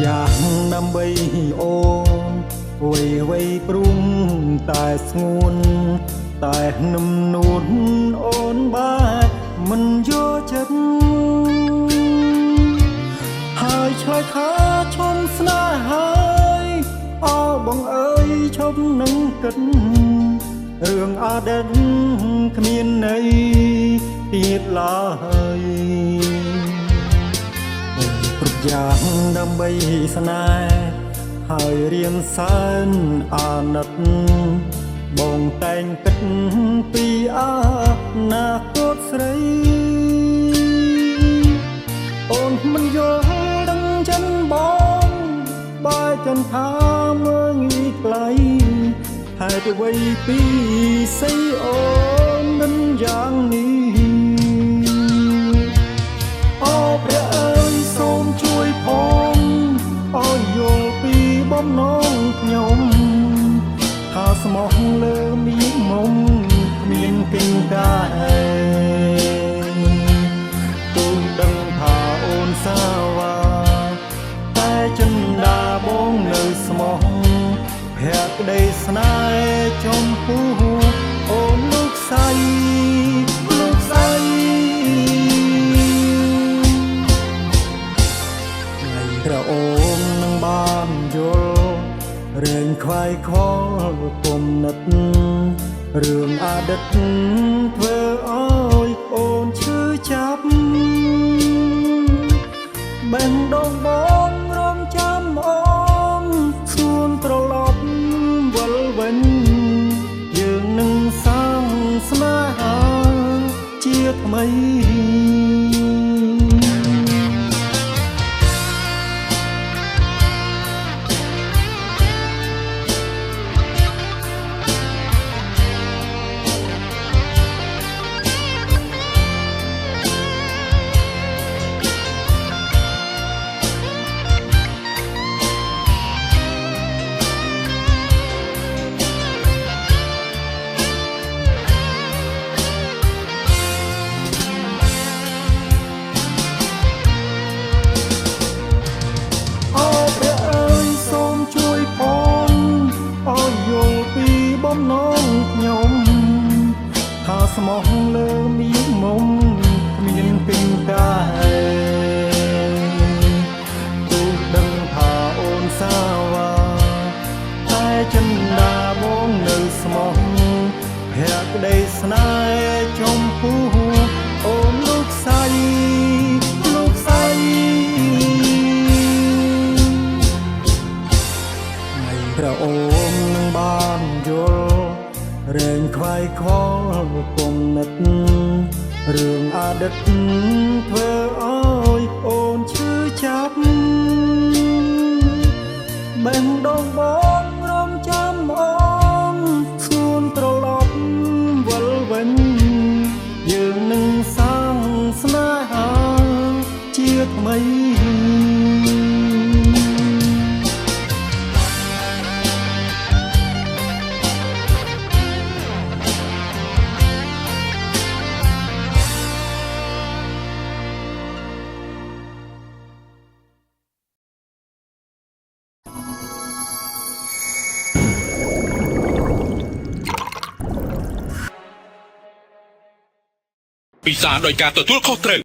យ៉ាងដើម្បីអូនវ័យវ័យព្រុំតែស្ងួនតែនឹមនួនអូនបែមិនយកចិត្តហើយឆ្លើយថាឈុំស្នេហ៍ហើយអោបងអើយឈប់នឹងគិតរឿងអតីតគ្មានន័យទៀតឡើយគ្រប់យ៉ាងដើម្បីស្នេហ៍ហើយរៀនសើនអាណិតបងតែងគិតពីអនាគតស្រីអូនមិនយល់ដឹងចិនបងបើចិនថាមើងងាយថ្លៃហើយទៅវ័យពីស្អីអូនមិនយ៉ាងនេះអូព្រះអើយសូមជួយផងឲ្យយល់ពីបំណងខ្ញុំថាស្មោះលើមីមុំគ្មានគិនកាទូលដឹងថាអូនសាវាតែចិនដាបងនៅស្មោះភក្តីស្នេហ៍ចំពោះអូនលោកស្រីលោកស្រីថ្ងៃក្រអូននឹងបានយល់រែងខ្វាយខ្វល់គំនិតរឿងអតីតធ្វើឲ្យអូនឈឺចាប់បេះដូងបងរំចាំអូនសួនត្រឡប់វិលវិញយើងនឹងសាងស្នេហាជាថ្មីបំណងខ្ញុំថាស្មោះលើមីមុំគ្មានគិនកាទូលដឹងថាអូនសាវាតែចិនដាបងនៅស្មោះភក្តីស្នេហ៍ចំពោះអូនលោកស្រីលោកស្រីថ្ងៃក្រអូននឹងបានយល់រែងខ្វាយខ្វល់គំនិតរឿងអតីតធ្វើឲ្យអូនឈឺចាប់បេះដូងបងរំចាំអូនសួនត្រឡប់វិលវិញយើងនឹងសាងស្នេហាជាថ្មីពិសាដោយការទទួលខុសត្រូវ